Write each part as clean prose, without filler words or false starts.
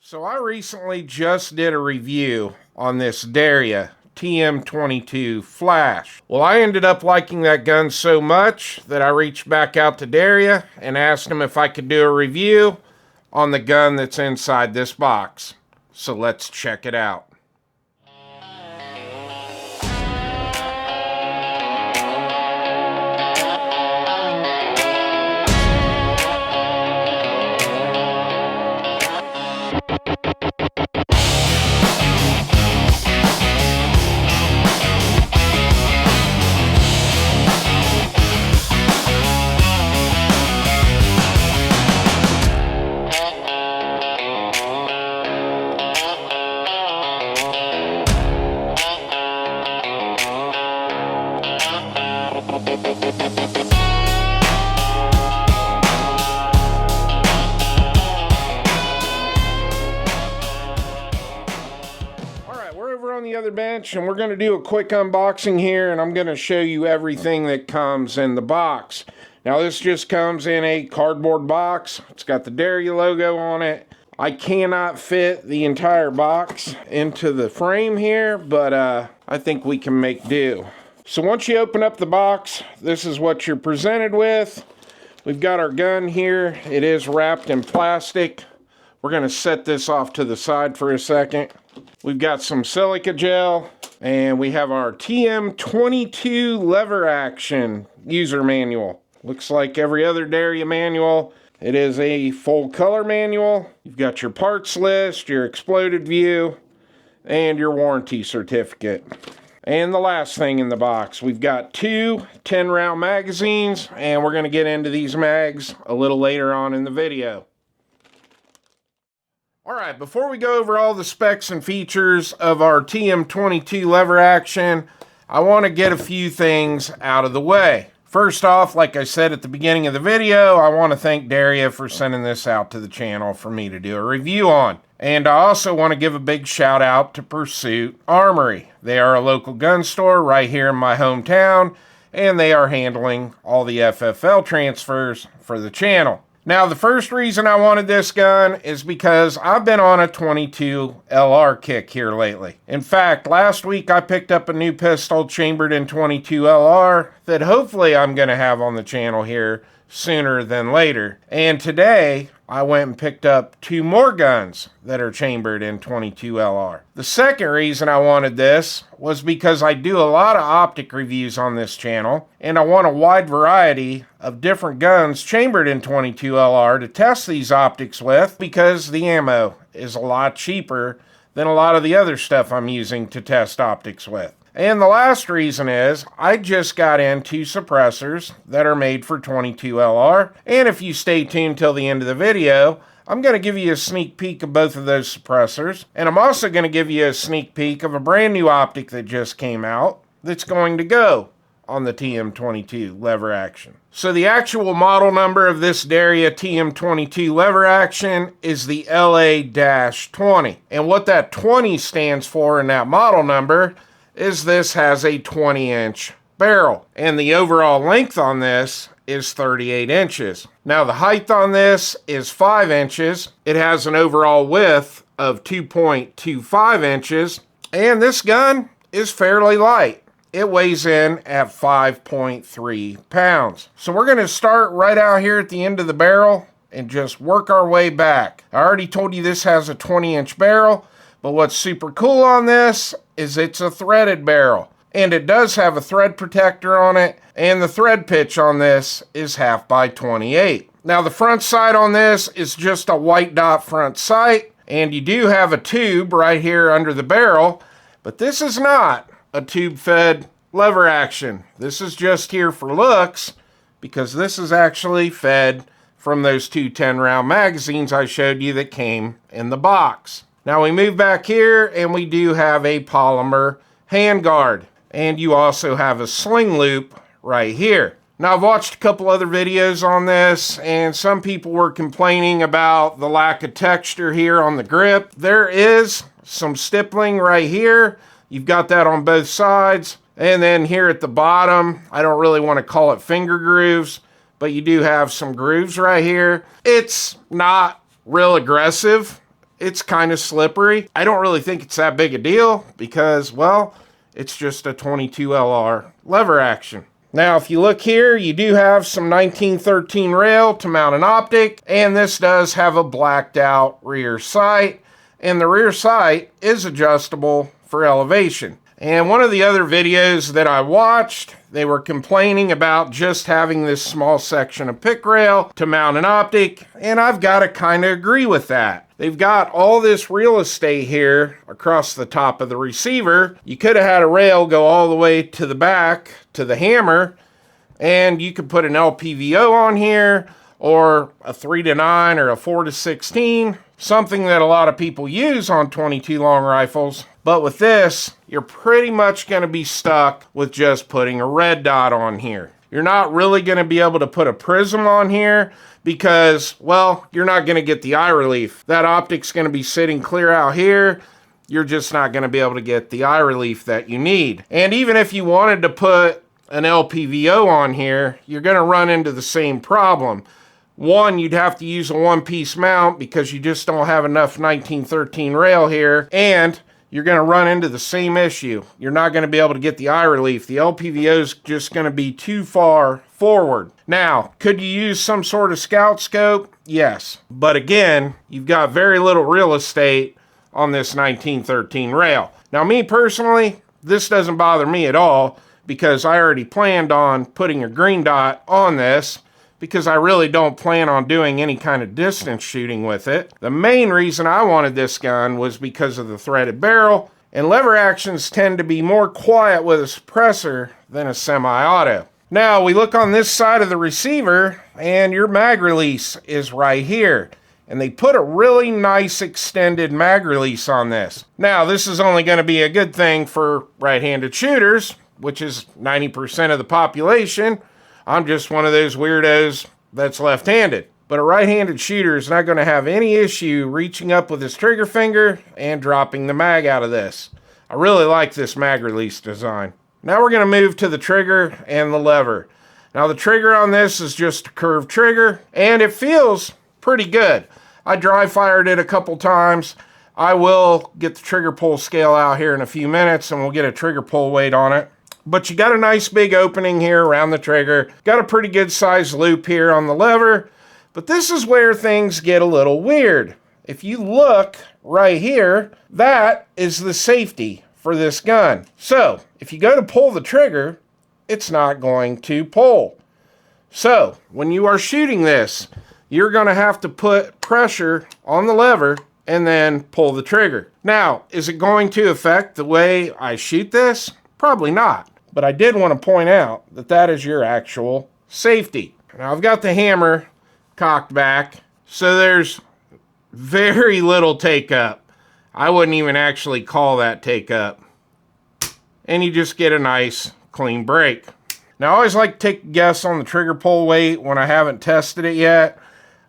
So I recently just did a review on this Derya TM22 Flash. Well, I ended up liking that gun so much that I reached back out to Derya and asked him if I could do a review on the gun that's inside this box. So let's check it out. We're over on the other bench and we're going to do a quick unboxing here, and I'm going to show you everything that comes in the box. Now this just comes in a cardboard box. It's got the Derya logo on it. I cannot fit the entire box into the frame here, but I think we can make do. So once you open up the box, this is what you're presented with. We've got our gun here. It is wrapped in plastic. We're going to set this off to the side for a second. We've got some silica gel, and we have our TM22 Lever Action user manual. Looks like every other Derya manual. It is a full color manual. You've got your parts list, your exploded view, and your warranty certificate. And the last thing in the box, we've got two 10-round magazines, and we're going to get into these mags a little later on in the video. Alright, before we go over all the specs and features of our TM22 Lever Action, I want to get a few things out of the way. First off, like I said at the beginning of the video, I want to thank Derya for sending this out to the channel for me to do a review on. And I also want to give a big shout out to Pursuit Armory. They are a local gun store right here in my hometown, and they are handling all the FFL transfers for the channel. Now, the first reason I wanted this gun is because I've been on a 22 LR kick here lately. In fact, last week I picked up a new pistol chambered in 22 LR that hopefully I'm going to have on the channel here sooner than later. And today I went and picked up two more guns that are chambered in 22 LR. The second reason I wanted this was because I do a lot of optic reviews on this channel, and I want a wide variety of different guns chambered in 22 LR to test these optics with, because the ammo is a lot cheaper than a lot of the other stuff I'm using to test optics with. And the last reason is I just got into suppressors that are made for 22 LR, and if you stay tuned till the end of the video, I'm going to give you a sneak peek of both of those suppressors, and I'm also going to give you a sneak peek of a brand new optic that just came out that's going to go on the TM22 Lever Action. So the actual model number of this Derya TM22 Lever Action is the LA-20, and what that 20 stands for in that model number is this has a 20-inch barrel, and the overall length on this is 38 inches. Now the height on this is 5 inches. It has an overall width of 2.25 inches, and this gun is fairly light. It weighs in at 5.3 pounds. So we're going to start right out here at the end of the barrel and just work our way back. I already told you this has a 20-inch barrel, but what's super cool on this is it's a threaded barrel, and it does have a thread protector on it, and the thread pitch on this is 1/2 by 28. Now the front sight on this is just a white dot front sight, and you do have a tube right here under the barrel, but this is not a tube fed lever action. This is just here for looks, because this is actually fed from those two 10-round magazines I showed you that came in the box. Now we move back here, and we do have a polymer handguard, and you also have a sling loop right here. Now I've watched a couple other videos on this, and some people were complaining about the lack of texture here on the grip. There is some stippling right here. You've got that on both sides, and then here at the bottom, I don't really want to call it finger grooves, but you do have some grooves right here. It's not real aggressive. it's kind of slippery. I don't really think it's that big a deal because, well, it's just a 22LR lever action. Now, if you look here, you do have some 1913 rail to mount an optic, and this does have a blacked out rear sight, and the rear sight is adjustable for elevation. And one of the other videos that I watched, they were complaining about just having this small section of pick rail to mount an optic, and I've got to kind of agree with that. They've got all this real estate here across the top of the receiver. You could have had a rail go all the way to the back to the hammer, and you could put an LPVO on here, or a 3-9 or a 4-16, something that a lot of people use on 22 long rifles. But with this, you're pretty much going to be stuck with just putting a red dot on here. You're not really going to be able to put a prism on here because, well, you're not going to get the eye relief. That optic's going to be sitting clear out here. You're just not going to be able to get the eye relief that you need. And even if you wanted to put an LPVO on here, you're going to run into the same problem. One, you'd have to use a one-piece mount because you just don't have enough 1913 rail here, and you're going to run into the same issue. You're not going to be able to get the eye relief. The LPVO is just going to be too far forward. Now, could you use some sort of scout scope? Yes. But again, you've got very little real estate on this 1913 rail. Now, me personally, this doesn't bother me at all because I already planned on putting a green dot on this, because I really don't plan on doing any kind of distance shooting with it. The main reason I wanted this gun was because of the threaded barrel, and lever actions tend to be more quiet with a suppressor than a semi-auto. Now, we look on this side of the receiver, and your mag release is right here. And they put a really nice extended mag release on this. Now, this is only going to be a good thing for right-handed shooters, which is 90% of the population. I'm just one of those weirdos that's left-handed. But a right-handed shooter is not going to have any issue reaching up with his trigger finger and dropping the mag out of this. I really like this mag release design. Now we're going to move to the trigger and the lever. Now the trigger on this is just a curved trigger, and it feels pretty good. I dry fired it a couple times. I will get the trigger pull scale out here in a few minutes, and we'll get a trigger pull weight on it. But you got a nice big opening here around the trigger. Got a pretty good sized loop here on the lever. But this is where things get a little weird. If you look right here, that is the safety for this gun. So if you go to pull the trigger, it's not going to pull. So when you are shooting this, you're going to have to put pressure on the lever and then pull the trigger. Now, is it going to affect the way I shoot this? Probably not. But I did want to point out that that is your actual safety. Now I've got the hammer cocked back, so there's very little take up. I wouldn't even actually call that take up. And you just get a nice clean break. Now I always like to take a guess on the trigger pull weight when I haven't tested it yet.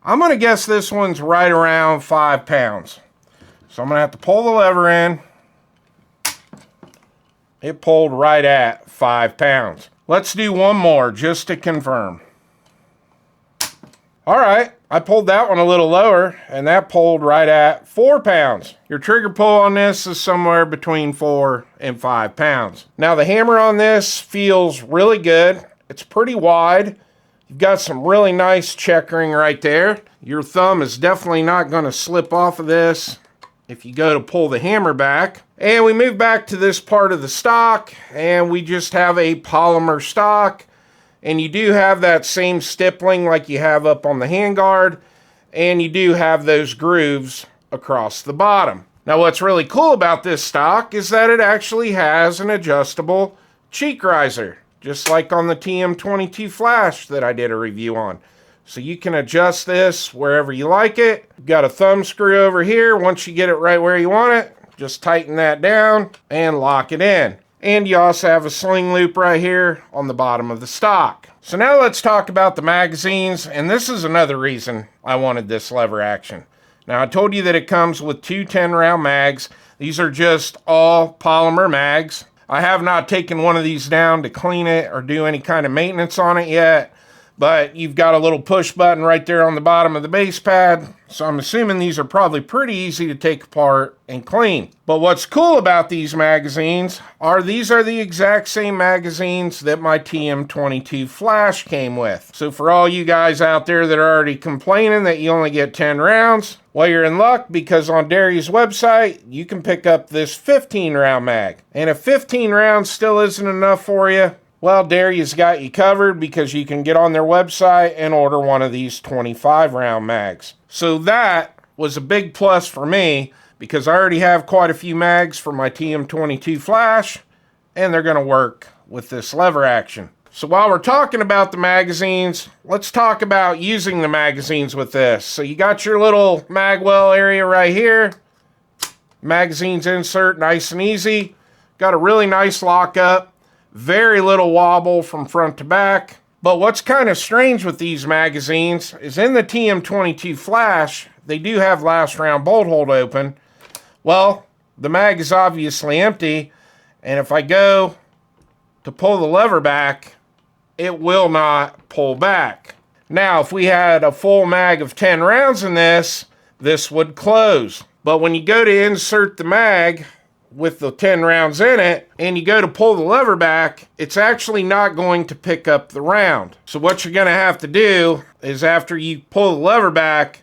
I'm going to guess this one's right around 5 pounds. So I'm going to have to pull the lever in. It pulled right at 5 pounds. Let's do one more just to confirm. All right, I pulled that one a little lower, and that pulled right at 4 pounds. Your trigger pull on this is somewhere between 4 and 5 pounds. Now the hammer on this feels really good. It's pretty wide. You've got some really nice checkering right there. Your thumb is definitely not going to slip off of this if you go to pull the hammer back. And we move back to this part of the stock, and we just have a polymer stock. And you do have that same stippling like you have up on the handguard, and you do have those grooves across the bottom. Now what's really cool about this stock is that it actually has an adjustable cheek riser, just like on the TM22 Flash that I did a review on. So you can adjust this wherever you like it. You've got a thumb screw over here. Once you get it right where you want it, just tighten that down and lock it in. And you also have a sling loop right here on the bottom of the stock. So now let's talk about the magazines, and this is another reason I wanted this lever action. Now I told you that it comes with two 10-round mags. These are just all polymer mags. I have not taken one of these down to clean it or do any kind of maintenance on it yet, but you've got a little push button right there on the bottom of the base pad. So I'm assuming these are probably pretty easy to take apart and clean. But what's cool about these magazines are these are the exact same magazines that my TM22 Flash came with. So for all you guys out there that are already complaining that you only get 10 rounds, well, you're in luck, because on Derya's website, you can pick up this 15 round mag. And if 15 rounds still isn't enough for you, well, Derya's got you covered, because you can get on their website and order one of these 25 round mags. So that was a big plus for me, because I already have quite a few mags for my TM22 Flash, and they're going to work with this lever action. So while we're talking about the magazines, let's talk about using the magazines with this. So you got your little mag well area right here. Magazines insert nice and easy. Got a really nice lockup. Very little wobble from front to back. But what's kind of strange with these magazines is in the TM22 Flash, they do have last round bolt hold open. Well, the mag is obviously empty, and if I go to pull the lever back, it will not pull back. Now, if we had a full mag of 10 rounds in this, this would close. But when you go to insert the mag with the 10 rounds in it, and you go to pull the lever back, it's actually not going to pick up the round. So what you're gonna have to do is, after you pull the lever back,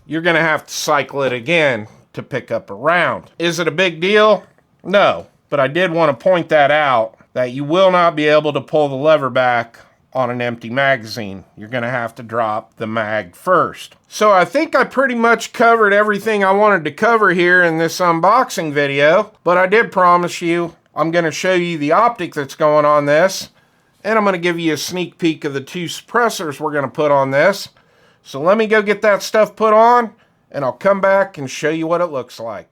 you're gonna have to cycle it again to pick up a round. Is it a big deal? No, but I did want to point that out, that you will not be able to pull the lever back on an empty magazine. You're gonna have to drop the mag first. So I think I pretty much covered everything I wanted to cover here in this unboxing video, but I did promise you I'm gonna show you the optic that's going on this, and I'm gonna give you a sneak peek of the two suppressors we're gonna put on this. So let me go get that stuff put on, and I'll come back and show you what it looks like.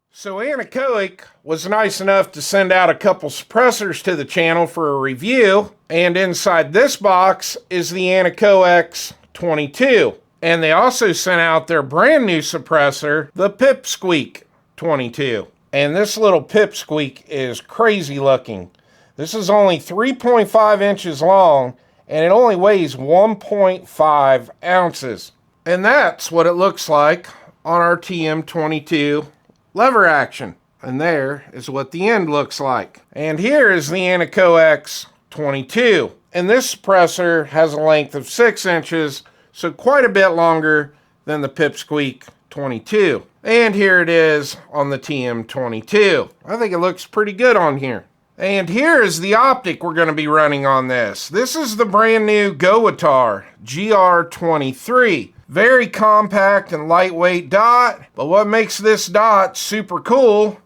So Anechoic was nice enough to send out a couple suppressors to the channel for a review, and inside this box is the Anechoic 22. And they also sent out their brand new suppressor, the Pipsqueak 22. And this little Pipsqueak is crazy looking. This is only 3.5 inches long, and it only weighs 1.5 ounces. And that's what it looks like on our TM22 lever action. And there is what the end looks like. And here is the Anechoic 22. And this suppressor has a length of 6 inches, so quite a bit longer than the Pipsqueak 22. And here it is on the TM22. I think it looks pretty good on here. And here is the optic we're going to be running on this. This is the brand new Gowatar GR23. Very compact and lightweight dot, but what makes this dot super cool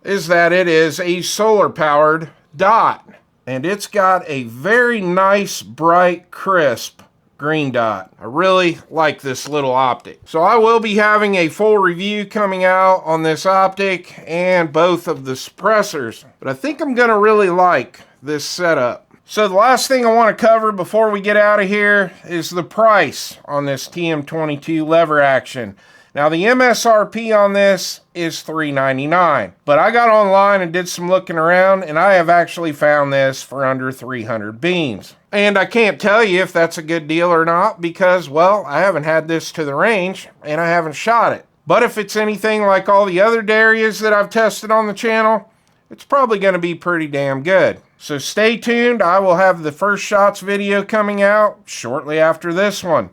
is that it is a solar powered dot. And it's got a very nice, bright, crisp green dot. I really like this little optic. So I will be having a full review coming out on this optic and both of the suppressors. But I think I'm gonna really like this setup. So the last thing I want to cover before we get out of here is the price on this TM22 lever action. Now the MSRP on this is $3.99, but I got online and did some looking around, and I have actually found this for under 300 beans. And I can't tell you if that's a good deal or not, because, well, I haven't had this to the range and I haven't shot it. But if it's anything like all the other Deryas that I've tested on the channel, it's probably going to be pretty damn good. So stay tuned. I will have the first shots video coming out shortly after this one.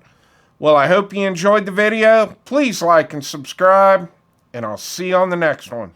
Well, I hope you enjoyed the video. Please like and subscribe, and I'll see you on the next one.